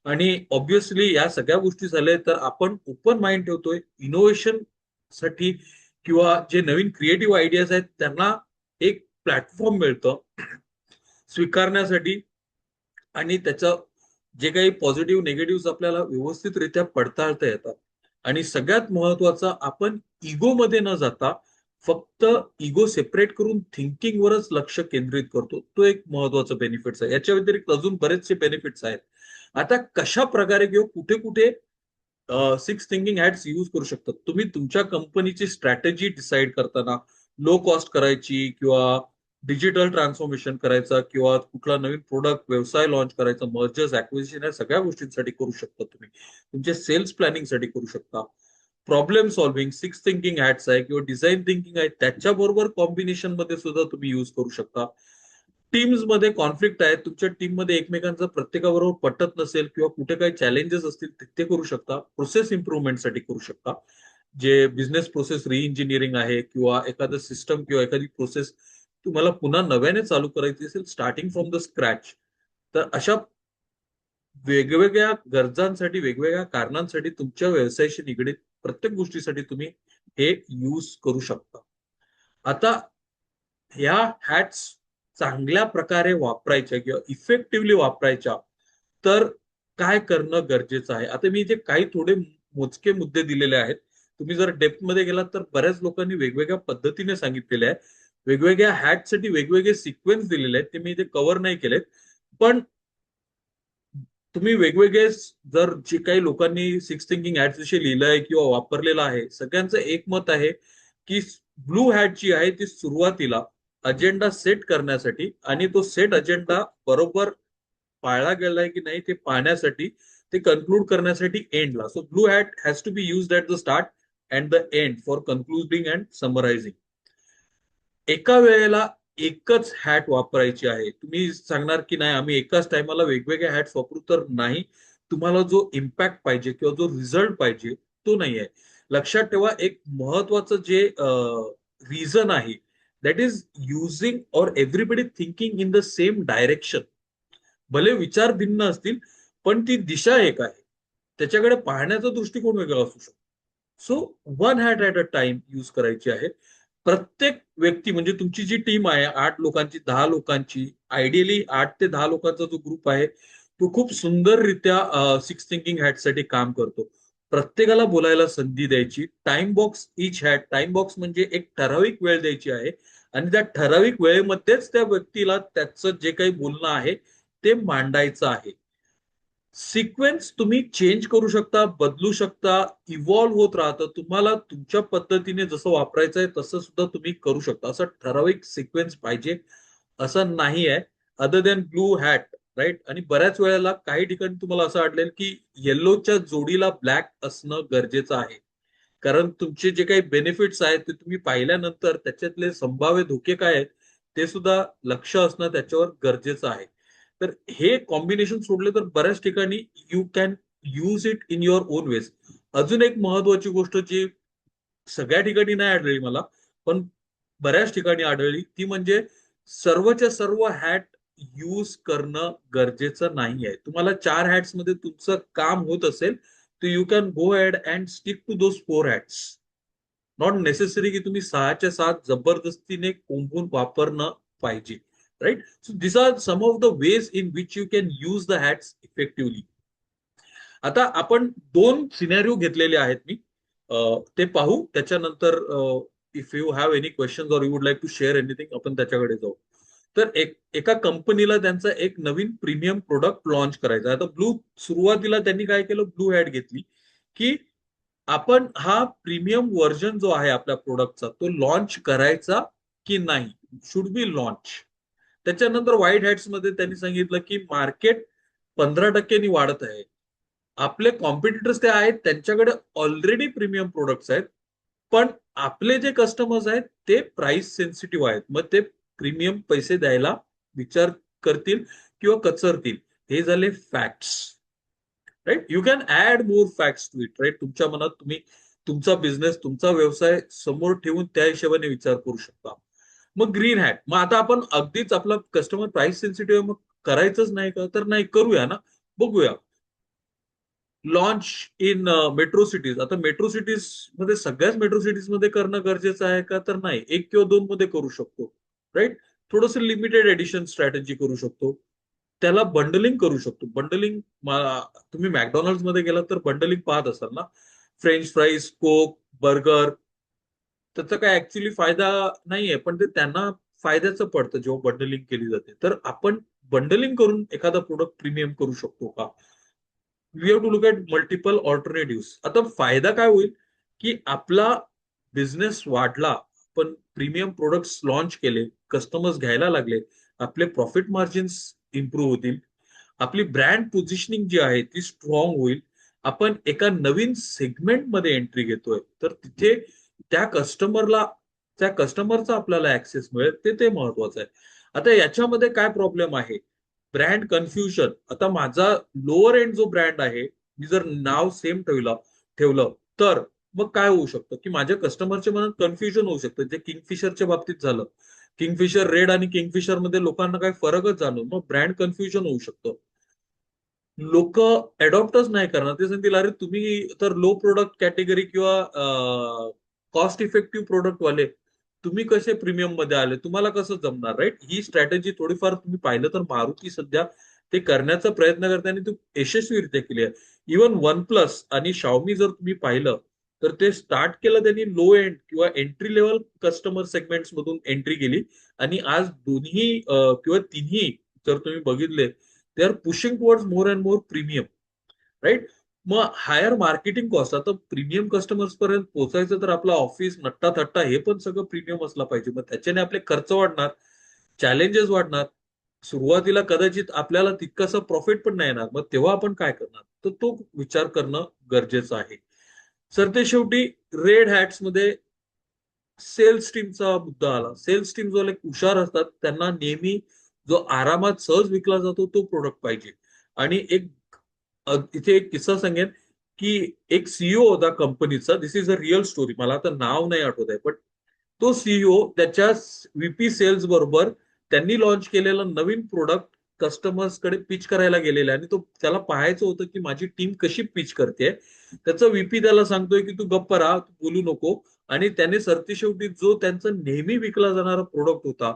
[SPEAKER 1] आणि ऑब्व्हियसली या सगळ्या गोष्टी झाल्या तर आपण ओपन माइंड ठेवतोय इनोव्हेशन साठी, किंवा जे नवीन क्रिएटिव्ह आयडियाज आहेत त्यांना एक प्लॅटफॉर्म मिळतं स्वीकारण्यासाठी. आणि त्याचं जे काही पॉझिटिव्ह निगेटिव्ह आपल्याला व्यवस्थितरित्या पडताळता येतात. आणि सगळ्यात महत्वाचं, आपण इगो मध्ये न जाता फक्त इगो सेपरेट करून थिंकिंग वरच लक्ष केंद्रित करतो. तो एक महत्वाचा बेनिफिट्स आहे. याच्या व्यतिरिक्त अजून बरेचसे बेनिफिट्स आहेत. आता कशा प्रकारे किंवा कुठे कुठे सिक्स थिंकिंग हॅट्स यूज करू शकतात तुम्ही तुमच्या कंपनीची स्ट्रॅटेजी डिसाईड करताना, लो कॉस्ट करायची किंवा डिजिटल ट्रान्सफॉर्मेशन करायचा किंवा कुठला नवीन प्रोडक्ट व्यवसाय लॉन्च करायचा, मर्जर्स ऍक्विजिशन, या सगळ्या गोष्टींसाठी करू शकता तुम्ही. तुमच्या सेल्स प्लॅनिंगसाठी करू शकता. Problem solving six thinking hats आहे किंवा डिझाईन थिंकिंग आहे, त्याच्याबरोबर कॉम्बिनेशन मध्ये सुद्धा तुम्ही युज करू शकता. टीम्स मध्ये कॉन्फ्लिक्ट आहे, तुमच्या टीम मध्ये एकमेकांचं प्रत्येकाबरोबर पटत नसेल किंवा कुठे काही चॅलेंजेस असतील ते करू शकता. प्रोसेस इम्प्रुव्हमेंटसाठी करू शकता. जे बिझनेस प्रोसेस रिइंजिनिअरिंग आहे किंवा एखादं सिस्टम किंवा एखादी प्रोसेस तुम्हाला पुन्हा नव्याने चालू करायची असेल, स्टार्टिंग फ्रॉम द स्क्रॅच, तर अशा वेगवेगळ्या गरजांसाठी, वेगवेगळ्या कारणांसाठी तुमच्या व्यवसायाशी निगडीत प्रत्येक गोष्टीसाठी तुम्ही हे यूज करू शकता. आता ह्या हॅट्स चांगल्या प्रकारे वापरायच्या किंवा इफेक्टिव्हली वापरायच्या तर काय करणं गरजेचं आहे? आता मी इथे काही थोडे मोजके मुद्दे दिलेले आहेत. तुम्ही जर डेप्थ मध्ये गेलात तर बऱ्याच लोकांनी वेगवेगळ्या पद्धतीने सांगितलेले आहे. वेगवेगळ्या हॅटसाठी वेगवेगळे सिक्वेन्स दिलेले आहेत, ते मी इथे कव्हर नाही केलेत. पण तुम्ही वेगवेगळे जर जे काही लोकांनी सिक्स थिंकिंग हॅट्स विषयी लिहिलंय किंवा वापरलेलं आहे, सगळ्यांचं एक मत आहे की ब्लू हॅट जी आहे ती सुरुवातीला अजेंडा सेट करण्यासाठी आणि तो सेट अजेंडा बरोबर पाळला गेलाय की नाही ते पाहण्यासाठी, ते कन्क्लूड करण्यासाठी एंडला. So blue hat has to be used at the start and the end for concluding and summarising. एका वेळेला एकच हॅट वापरायची आहे. तुम्ही सांगणार की नाही आम्ही एकाच टायमाला वेगवेगळ्या हॅट्स वापरू, तर नाही. तुम्हाला जो इम्पॅक्ट पाहिजे किंवा जो रिझल्ट पाहिजे तो नाही आहे. लक्षात ठेवा, एक महत्वाचं जे रिझन आहे, that is using or everybody thinking in the same direction. भले विचार भिन्न असतील, पण ती दिशा एक आहे. त्याच्याकडे पाहण्याचा दृष्टिकोन वेगळा असू शकतो. So one hat at a time use करायची आहे. प्रत्येक व्यक्ती म्हणजे तुमची जी टीम आहे 8 लोकांची, 10 लोकांची, आयडियली 8 ते 10 लोकांचा जो ग्रुप आहे तो खूप सुंदररित्या सिक्स थिंकिंग हॅटसाठी काम करतो. प्रत्येकाला बोलायला संधी द्यायची. टाइम बॉक्स इच हॅट, टाइम बॉक्स म्हणजे एक ठराविक वेळ द्यायची आहे आणि त्या ठराविक वेळेमध्येच त्या व्यक्तीला त्याचं जे काही बोलणं आहे ते मांडायचं आहे. सिक्वेन्स तुम्ही चेंज करू शकता, बदलू शकता, इव्हॉल्व्ह होत राहतं. तुम्हाला तुमच्या पद्धतीने जसं वापरायचं आहे तसं सुद्धा तुम्ही करू शकता. असं ठराविक सिक्वेन्स पाहिजे असं नाही आहे. Other than blue hat, right. आणि बऱ्याच वेळेला काही ठिकाणी तुम्हाला असं आढळेल की येल्लोच्या जोडीला ब्लॅक असणं गरजेचं आहे. कारण तुमचे जे काही बेनिफिट्स आहेत ते तुम्ही पाहिल्यानंतर त्याच्यातले संभाव्य धोके काय आहेत ते सुद्धा लक्ष असणं त्याच्यावर गरजेचं आहे. तर हे कॉम्बिनेशन सोडले तर बऱ्याच ठिकाणी you can use it in your own ways. अजून एक महत्वाची गोष्ट जी सगळ्या ठिकाणी नाही आढळली मला, पण बऱ्याच ठिकाणी आढळली, ती म्हणजे सर्वच्या सर्व हॅट यूज करणं गरजेचं नाही आहे. तुम्हाला 4 हॅट्स मध्ये तुमचं काम होत असेल तर you can go ahead and stick to those 4 hats. Not necessary की तुम्ही 6च्या 6 जबरदस्तीने कोंबून वापरणं पाहिजे. Right. So this are some of the ways in which you can use the hats effectively. आता आपण 2 सिनेरिओ घेतलेले आहेत मी. ते पाहू. त्याच्यानंतर if you have any question or you would like to share anything आपण त्याच्याकडे जाऊ. तर एका कंपनीला त्यांचा एक नवीन प्रीमियम प्रोडक्ट लॉन्च करायचा आहे. आता सुरुवातीला त्यांनी काय केलं, ब्लू हॅट घेतली की आपण हा प्रीमियम व्हर्जन जो आहे आपल्या प्रोडक्टचा तो लॉन्च करायचा की नाही, शुड बी लॉन्च. त्याच्यानंतर व्हाईट हॅट्स मध्ये त्यांनी सांगितलं की मार्केट 15% वाढत आहे. आपले कॉम्पिटिटर्स ते आहेत, त्यांच्याकडे ऑलरेडी प्रीमियम प्रोडक्ट्स आहेत, पण आपले जे कस्टमर्स आहेत ते प्राइस सेन्सिटिव्ह आहेत. मग ते प्रीमियम पैसे द्यायला विचार करतील किंवा कचरतील. हे झाले facts. Right. You can add more facts to it. Right. तुमच्या मनात तुम्ही तुमचा बिझनेस, तुमचा व्यवसाय समोर ठेवून त्या हिशोबाने विचार करू शकता. मग ग्रीन हॅट, मग आता आपण अगदीच आपला कस्टमर प्राइस सेन्सिटिव्ह मग करायचंच नाही का, तर नाही, करूया ना. बघूया. Launch in metro cities. आता मेट्रो सिटीज मध्ये सगळ्याच मेट्रो सिटीज मध्ये करणं गरजेचं आहे का, तर नाही, 1 किंवा 2 मध्ये करू शकतो. राईट. थोडस लिमिटेड एडिशन स्ट्रॅटेजी करू शकतो. त्याला बंडलिंग करू शकतो. बंडलिंग, तुम्ही मॅकडॉनल्ड मध्ये गेलात तर बंडलिंग पाहत असाल ना. फ्रेंच फ्राईज, कोक, बर्गर. त्याचा काय ऍक्च्युली फायदा नाहीये, पण ते त्यांना फायद्याचं पडतं जेव्हा बंडलिंग केली जाते. तर आपण बंडलिंग करून एखादा प्रोडक्ट प्रीमियम करू शकतो का. We have to look at multiple alternative. आता फायदा काय होईल की आपला बिझनेस वाढला, पण प्रीमियम प्रोडक्ट्स लॉन्च केले, कस्टमर्स घ्यायला लागले, आपले प्रॉफिट मार्जिन्स इम्प्रूव्ह होतील, आपली ब्रँड पोझिशनिंग जी आहे ती स्ट्रॉंग होईल. आपण एका नवीन सेगमेंटमध्ये एंट्री घेतोय, तर तिथे त्या कस्टमरला, त्या कस्टमरचा आपल्याला ऍक्सेस मिळेल, ते महत्वाचं आहे. आता याच्यामध्ये काय प्रॉब्लेम आहे, ब्रँड कन्फ्युजन. आता माझा लोअर एंड जो ब्रँड आहे, मी जर नाव सेम ठेवलं तर मग काय होऊ शकतं की माझ्या कस्टमरच्या मनात कन्फ्युजन होऊ शकतं. जे किंगफिशरच्या बाबतीत झालं, किंगफिशर रेड आणि किंगफिशर मध्ये लोकांना काही फरकच जाणवतो, मग ब्रँड कन्फ्युजन होऊ शकतं. लोक अडॉप्टच नाही करणार. ते सांगतील अरे तुम्ही तर लो प्रोडक्ट कॅटेगरी किंवा कॉस्ट इफेक्टिव्ह प्रोडक्ट वाले, तुम्ही कसे प्रीमियम मध्ये आले, तुम्हाला कसं जमणार. राईट. ही स्ट्रॅटेजी थोडीफार तुम्ही पाहिलं तर मारुती सध्या ते करण्याचा प्रयत्न करते आणि ती यशस्वीरित्या केली आहे. इव्हन वन प्लस आणि शाओमी जर तुम्ही पाहिलं तर ते स्टार्ट केलं त्यांनी लो एंड किंवा एंट्री लेवल कस्टमर सेगमेंट्स मधून एंट्री केली आणि आज दोन्ही किंवा तिन्ही जर तुम्ही बघितले, they are pushing towards more and more premium. Right. मग हायर मार्केटिंग कॉस्ट. आता प्रीमियम कस्टमर्स पर्यंत पोहोचायचं तर आपलं ऑफिस नट्टा थट्टा हे पण सगळं प्रीमियम असलं पाहिजे. मग त्याच्याने आपले खर्च वाढणार, चॅलेंजेस वाढणार. सुरुवातीला कदाचित आपल्याला तितकंसं प्रॉफिट पण नाही येणार. मग तेव्हा आपण काय करणार, तर तो विचार करणं गरजेचं आहे. सर ते शेवटी रेड हॅट्स मध्ये सेल्स टीमचा मुद्दा आला. सेल्स टीम जो हुशार असतात त्यांना नेहमी जो आरामात सहज विकला जातो तो प्रोडक्ट पाहिजे. आणि इथे एक किस्सा सांगेन की एक सीईओ होता कंपनीचा. दिस इज अ रिअल स्टोरी. मला आता नाव नाही आठवत आहे, पण तो सीईओ त्याच्या व्हीपी सेल्स बरोबर त्यांनी लॉन्च केलेला नवीन प्रोडक्ट कस्टमर्स कडे पिच करायला गेलेला आहे. आणि तो त्याला पाहायचं होतं की माझी टीम कशी पिच करते. त्याचा व्हीपी त्याला सांगतोय की तू गप्प राहा, तू बोलू नको. आणि त्याने सरतेशेवटी जो त्यांचा नेहमी विकला जाणारा प्रोडक्ट होता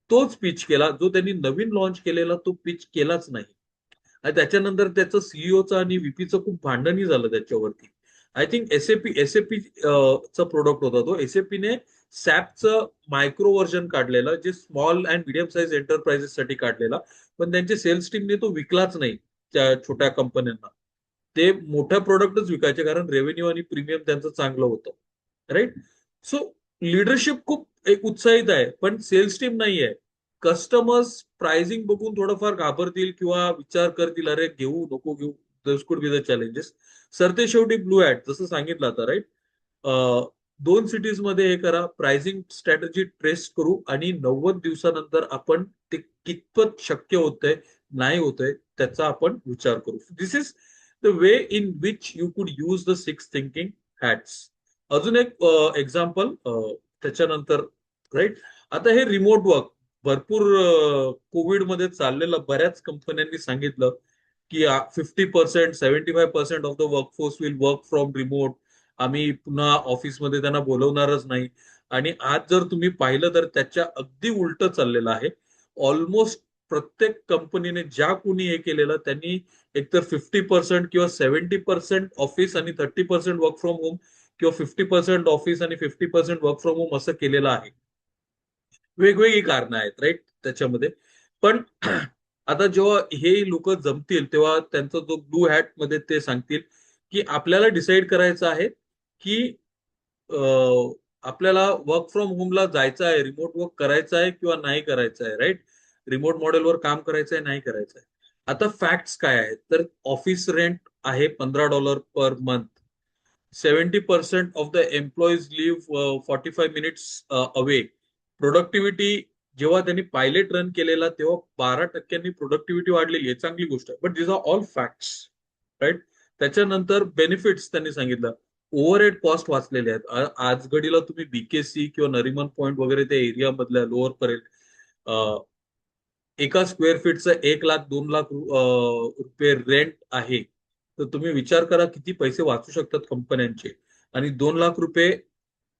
[SPEAKER 1] तोच पिच केला. जो त्यांनी नवीन लॉन्च केलेला तो पिच केलाच नाही. आणि त्याच्यानंतर त्याचं सीईओचं आणि व्हीपीचं खूप भांडणही झालं त्याच्यावरती. आय थिंक एसएपी चा प्रोडक्ट होता तो. एसएपीने सॅपचं मायक्रो व्हर्जन काढलेलं, जे small and medium size enterprises साठी काढलेला. पण त्यांच्या सेल्स टीमने तो विकलाच नाही त्या छोट्या कंपन्यांना. ते मोठ्या प्रोडक्टच विकायचे कारण रेव्हेन्यू आणि प्रीमियम त्यांचं चांगलं होतं. राईट. सो लिडरशिप खूप एक उत्साहित आहे, पण सेल्स टीम नाही आहे. कस्टमर्स प्राइसिंग बघून थोडंफार घाबरतील किंवा विचार करतील, अरे घेऊ नको घेऊ. दिस could be the challenges. Sir ते शेवटी ब्लू हॅट जसं सांगितलं आता, राईट. 2 सिटीज मध्ये हे करा, प्राइसिंग स्ट्रॅटेजी ट्रेस करू आणि 90 दिवसानंतर आपण ते कितपत शक्य होतंय नाही होतंय त्याचा आपण विचार करू. This is the way in which you could use the 6 thinking hats. अजून एक एक्झाम्पल त्याच्यानंतर, राईट. आता हे रिमोट वर्क भरपूर कोविडमध्ये चाललेलं. बऱ्याच कंपन्यांनी सांगितलं की 50%, 75% of the workforce will work from remote. आम्ही पुन्हा ऑफिसमध्ये त्यांना बोलवणारच नाही. आणि आज जर तुम्ही पाहिलं तर त्याच्या अगदी उलट चाललेलं आहे. ऑलमोस्ट प्रत्येक कंपनीने ज्या कोणी हे केलेलं त्यांनी एकतर 50% किंवा 70% ऑफिस आणि 30% वर्क फ्रॉम होम, किंवा 50% ऑफिस आणि 50% वर्क फ्रॉम होम असं केलेलं आहे. वेगवेगळी कारणं आहेत, राईट, त्याच्यामध्ये. पण आता जेव्हा हे लोक जमतील तेव्हा त्यांचा जो ब्लू हॅट मध्ये ते सांगतील की आपल्याला डिसाईड करायचं आहे की आपल्याला वर्क फ्रॉम होमला जायचं आहे, रिमोट वर्क करायचं आहे किंवा नाही करायचं आहे, राईट. रिमोट मॉडेलवर काम करायचं आहे नाही करायचं आहे. आता फॅक्ट्स काय आहेत, तर ऑफिस रेंट आहे $15 per month. 70% of the employees live 45 minutes away. Productivity जेव्हा त्यांनी पायलट रन केलेला तेव्हा 12% प्रोडक्टिव्हिटी वाढलेली आहे, चांगली गोष्ट आहे. But this are all facts, right. त्याच्यानंतर बेनिफिट्स त्यांनी सांगितलं. ओव्हरहेड कॉस्ट वाचलेले आहेत. आज घडीला तुम्ही बीकेसी किंवा नरिमन पॉइंट वगैरे त्या एरिया मधल्या लोअर पर्यंत एका स्क्वेअर फीटचं 1 लाख 2 लाख रुपये रेंट आहे. तर तुम्ही विचार करा किती पैसे वाचू शकतात कंपन्यांचे. आणि 2 लाख रुपये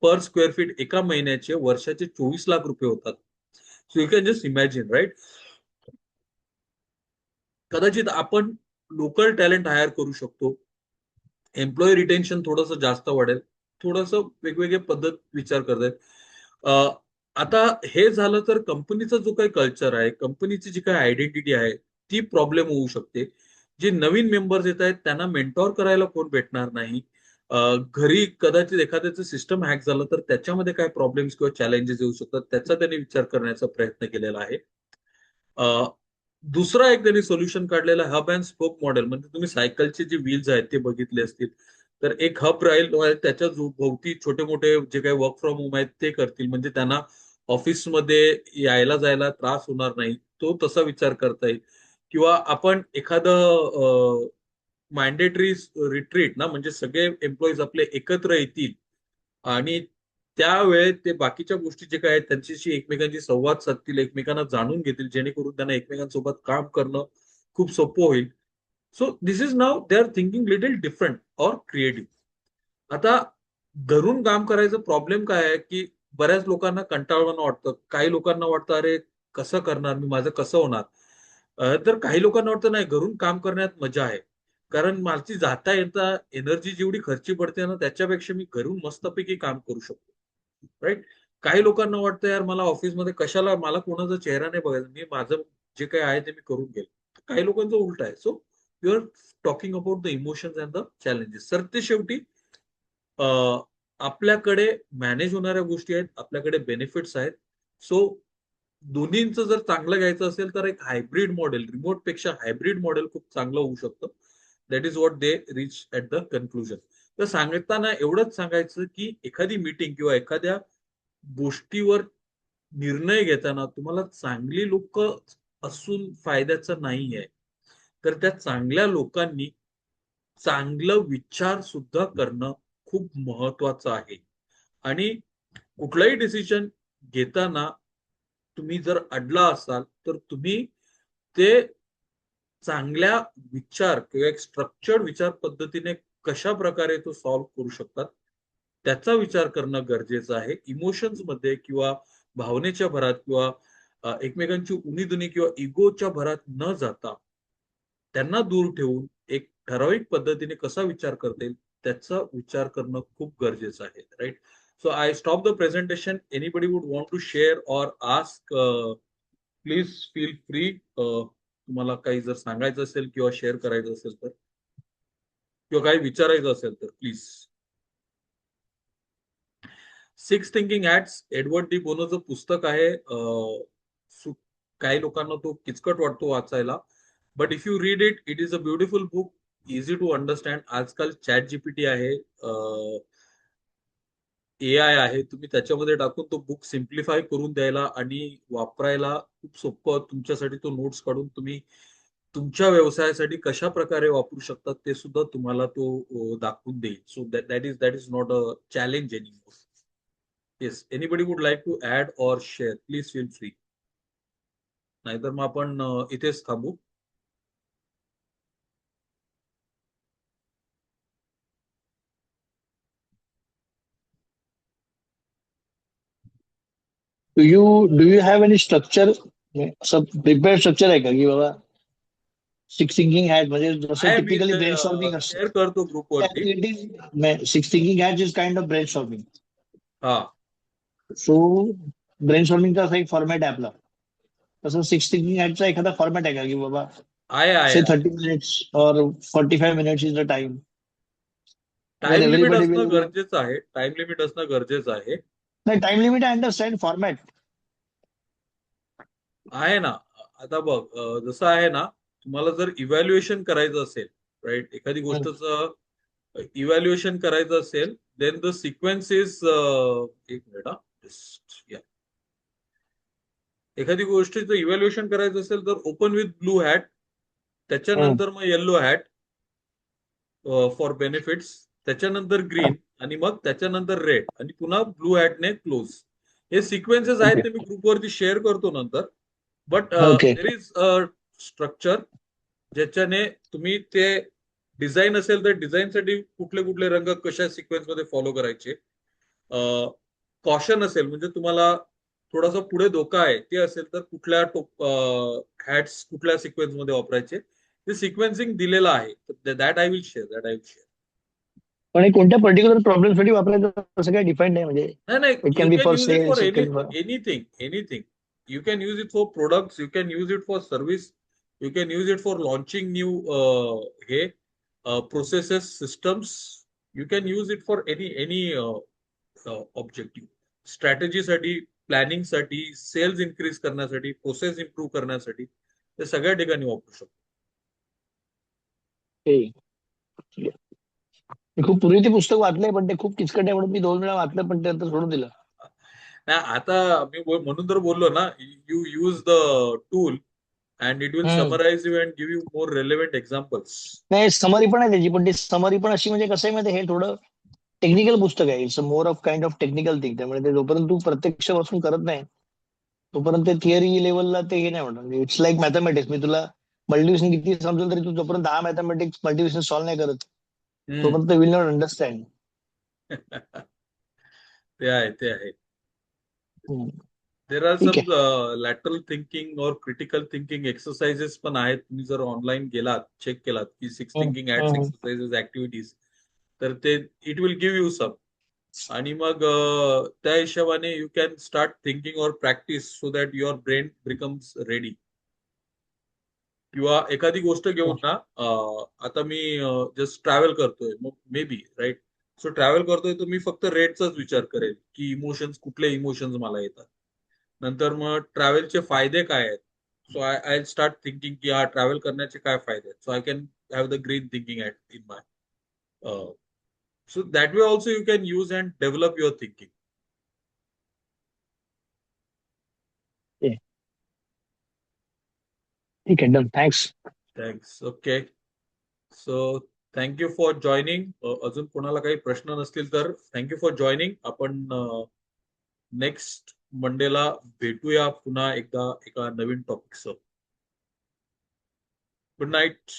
[SPEAKER 1] पर स्क्वेअर फीट एका महिन्याचे वर्षाचे 24 लाख रुपये होतात. So you can just imagine, right. कदाचित आपण लोकल टॅलेंट हायर करू शकतो. एम्प्लॉई रिटेन्शन थोडंसं जास्त वाढेल. थोडंसं वेगवेगळे पद्धत विचार करतायत. आता हे झालं तर कंपनीचा जो काही कल्चर आहे, कंपनीची जी काही आयडेंटिटी आहे ती प्रॉब्लेम होऊ शकते. जे नवीन मेंबर्स येत आहेत त्यांना मेंटॉर करायला कोण भेटणार नाही. घरी कदाचित एखाद्याचं सिस्टम हॅक झालं तर त्याच्यामध्ये काय प्रॉब्लेम्स किंवा चॅलेंजेस येऊ शकतात त्याचा त्यांनी विचार करण्याचा प्रयत्न केलेला आहे. अ, दुसरा एक त्यांनी सोल्युशन काढलेला हब अँड स्पोक मॉडेल. म्हणजे तुम्ही सायकलचे जे व्हील्स आहेत ते बघितले असतील, तर एक हब राहील, त्याच्या भोवती छोटे मोठे जे काही वर्क फ्रॉम होम आहेत ते करतील. म्हणजे त्यांना ऑफिसमध्ये यायला जायला त्रास होणार नाही, तो तसा विचार करता येईल. किंवा आपण एखादं मॅन्डेटरी रिट्रीट ना, म्हणजे सगळे एम्प्लॉईज आपले एकत्र येतील आणि त्यावेळेस ते बाकीच्या गोष्टी जे काय आहेत त्यांच्याशी एकमेकांशी संवाद साधतील, एकमेकांना जाणून घेतील, जेणेकरून त्यांना एकमेकांसोबत काम करणं खूप सोपं होईल. So this is now they are thinking little different or creative. आता घरून काम करायचं प्रॉब्लेम काय आहे की बऱ्याच लोकांना कंटाळवाणं वाटतं. काही लोकांना वाटतं अरे कसं करणार मी, माझं कसं होणार. तर काही लोकांना वाटतं नाही, घरून काम करण्यात मजा आहे. कारण माझी जाता येता एनर्जी जेवढी खर्ची पडते ना त्याच्यापेक्षा मी घरून मस्तपैकी काम करू शकतो, राईट. काही लोकांना वाटतं यार मला ऑफिसमध्ये कशाला, मला कोणाचा चेहरा नाही बघायचा, मी माझं जे काही आहे ते मी करून घेईल. काही लोकांचं उलट आहे. So you are talking about the emotions and the challenges. Sir ते शेवटी आपल्याकडे मॅनेज होणाऱ्या गोष्टी आहेत, आपल्याकडे बेनिफिट्स आहेत. सो दोन्हींचं जर चांगलं घ्यायचं असेल तर एक हायब्रिड मॉडेल, रिमोट पेक्षा हायब्रिड मॉडेल खूप चांगलं होऊ शकतं. That is what they rich at the conclusion. तर सांगताना एवढंच सांगायचं की एखादी मीटिंग किंवा एखाद्या गोष्टीवर निर्णय घेताना तुम्हाला चांगली लोक असून फायद्याचं नाहीये. तर त्या चांगल्या लोकांनी चांगलं विचार सुद्धा करणं खूप महत्वाचं आहे. आणि कुठलाही डिसिजन घेताना तुम्ही जर अडला असाल तर तुम्ही ते चांगल्या विचार किंवा एक स्ट्रक्चर्ड विचार पद्धतीने कशा प्रकारे तो सॉल्व्ह करू शकतात त्याचा विचार करणं गरजेचं आहे. इमोशन्स मध्ये किंवा भावनेच्या भरात किंवा एकमेकांची उणीधुणी किंवा इगोच्या भरात न जाता त्यांना दूर ठेवून एक ठराविक पद्धतीने कसा विचार करता येईल त्याचा विचार करणं खूप गरजेचं आहे. Right. So I stop the presentation. Anybody would want to share or ask, please feel free. तुम्हाला काही जर सांगायचं असेल किंवा शेअर करायचं असेल तर किंवा काही विचारायचं असेल तर please. Six thinking hats Edward De बोनोचं पुस्तक आहे. काही लोकांना तो किचकट वाटतो वाचायला, but if you read it, it is a beautiful book, easy to understand. आजकाल चॅट जीपीटी आहे, AI आहे, तुम्ही त्याच्यामध्ये टाकून तो बुक सिम्प्लिफाय करून द्यायला आणि वापरायला खूप सोपं. तुमच्यासाठी तो नोट्स काढून तुम्ही तुमच्या व्यवसायासाठी कशा प्रकारे वापरू शकतात ते सुद्धा तुम्हाला तो दाखवून देईल. So that is not a challenge anymore. Yes, anybody would like to add or share, please feel free. नाहीतर मग आपण इथेच थांबू.
[SPEAKER 2] Do you have any structure, असं प्रिपेअर्ड स्ट्रक्चर आहे का की बाबा सिक्स थिंकिंग हॅट म्हणजे जसं
[SPEAKER 1] आहे, मी
[SPEAKER 2] टिपिकली
[SPEAKER 1] ते
[SPEAKER 2] ब्रेन स्टॉर्मिंग
[SPEAKER 1] शेअर करतो ग्रुपवरती.
[SPEAKER 2] असतं, six thinking hat is kind of brain storming.
[SPEAKER 1] हा,
[SPEAKER 2] सो ब्रेन स्टॉर्मिंगचा असा एक फॉर्मॅट आहे आपला, तसं सिक्स थिंकिंग हॅटचा एखादा फॉर्मॅट आहे का की बाबा
[SPEAKER 1] आहे आहे
[SPEAKER 2] से
[SPEAKER 1] आहे.
[SPEAKER 2] 30 minutes or 45 minutes is the time where
[SPEAKER 1] time limit
[SPEAKER 2] everybody
[SPEAKER 1] असणं
[SPEAKER 2] will.
[SPEAKER 1] गरजेचं आहे, टाइम लिमिट असणं गरजेचं आहे.
[SPEAKER 2] नाही, time limit I understand format.
[SPEAKER 1] आहे ना. आता बघ, जसं आहे ना, तुम्हाला जर इव्हॅल्युएशन करायचं असेल, राईट, एखादी गोष्टचं इव्हॅल्युएशन करायचं असेल, देन द सिक्वेन्स इज, एक मिनिट हा, या, एखादी गोष्टीचं इव्हॅल्युएशन करायचं असेल तर ओपन विथ ब्लू हॅट, त्याच्यानंतर मग येल्लो हॅट फॉर बेनिफिट्स, त्याच्यानंतर ग्रीन, आणि मग त्याच्यानंतर रेड, आणि पुन्हा ब्लू हॅटने क्लोज. हे सिक्वेन्सेस आहेत,
[SPEAKER 2] ओके
[SPEAKER 1] ते मी ग्रुपवरती शेअर करतो नंतर. But
[SPEAKER 2] okay
[SPEAKER 1] there is a structure ज्याच्याने तुम्ही ते डिझाईन असेल तर डिझाईनसाठी कुठले कुठले रंग कशा सिक्वेन्स मध्ये फॉलो करायचे, कॉशन असेल म्हणजे तुम्हाला थोडासा पुढे धोका आहे ते असेल तर कुठल्या हॅट्स कुठल्या सिक्वेन्स मध्ये वापरायचे, ते सिक्वेन्सिंग दिलेलं आहे. That I will share, that I will share.
[SPEAKER 2] पण हे कोणत्या पर्टिक्युलर प्रॉब्लेमसाठी वापरायचं असं काही डिफाईन नाही म्हणजे.
[SPEAKER 1] नाही नाही,
[SPEAKER 2] it
[SPEAKER 1] you
[SPEAKER 2] can be
[SPEAKER 1] can
[SPEAKER 2] for
[SPEAKER 1] use it for
[SPEAKER 2] sales, it can be.
[SPEAKER 1] Anything, anything. You can use it for products, you can use it for service, you can use it for launching new हे processes, systems. You can use it for any objective. Strategy साठी, planning साठी, cells increase करण्यासाठी, process improve करण्यासाठी, ते सगळ्या ठिकाणी वापरू शकतो.
[SPEAKER 2] मी खूप पूर्वी ते पुस्तक वाचलंय, पण ते खूप किचकट आहे म्हणून मी 2 वेळा वाचलं, पण ते नंतर सोडून दिलं.
[SPEAKER 1] नाही, आता मी म्हणून तर बोललो ना, you use the tool and it will summarise you and give you more relevant examples.
[SPEAKER 2] नाही, समरी पण आहे त्याची, पण ती समरी पण अशी म्हणजे कसं आहे माहिती, हे थोडं टेक्निकल पुस्तक आहे. It's more of kind of technical thing. त्यामुळे ते जोपर्यंत तू प्रत्यक्ष वाचून करत नाही तोपर्यंत ते थिअरी लेवलला ते हे नाही म्हणत. It's like mathematics. मी तुला मल्टिप्लिकेशन किती समजेल तरी तू जोपर्यंत 10 मॅथमॅटिक्स मल्टिप्लिकेशन सॉल्व्ह नाही करत तोपर्यंत विल नॉट अंडरस्टँड.
[SPEAKER 1] ते आहे, ते आहे. देर आर
[SPEAKER 2] ठीक
[SPEAKER 1] सम
[SPEAKER 2] आहे.
[SPEAKER 1] लॅटरल थिंकिंग और क्रिटिकल थिंकिंग एक्सरसाइजेस पण आहेत. तुम्ही जर ऑनलाईन गेलात, चेक केलात की six thinking hats exercises activities, तर ते it will give you some. आणि मग त्या हिशोबाने यू कॅन स्टार्ट थिंकिंग और practise so that your brain becomes ready. किंवा एखादी गोष्ट घेऊन ना, आता मी जस्ट ट्रॅव्हल करतोय, मग मे बी राईट. सो ट्रॅव्हल करतोय तर मी फक्त रेटचाच विचार करेल की कुठले इमोशन्स मला येतात. नंतर मग ट्रॅव्हलचे फायदे काय आहेत. So I I start thinking की हा ट्रॅव्हल करण्याचे काय फायदे आहेत. So I can have the green thinking at in my. So that way also you can use and develop your thinking.
[SPEAKER 2] ठीक आहे, done, thanks.
[SPEAKER 1] Thanks. Okay. So thank you for joining. अजून कोणाला काही प्रश्न नसतील तर थँक्यू फॉर जॉईनिंग. आपण next मंडेला भेटूया पुन्हा एकदा एका नवीन टॉपिकसह. Good night.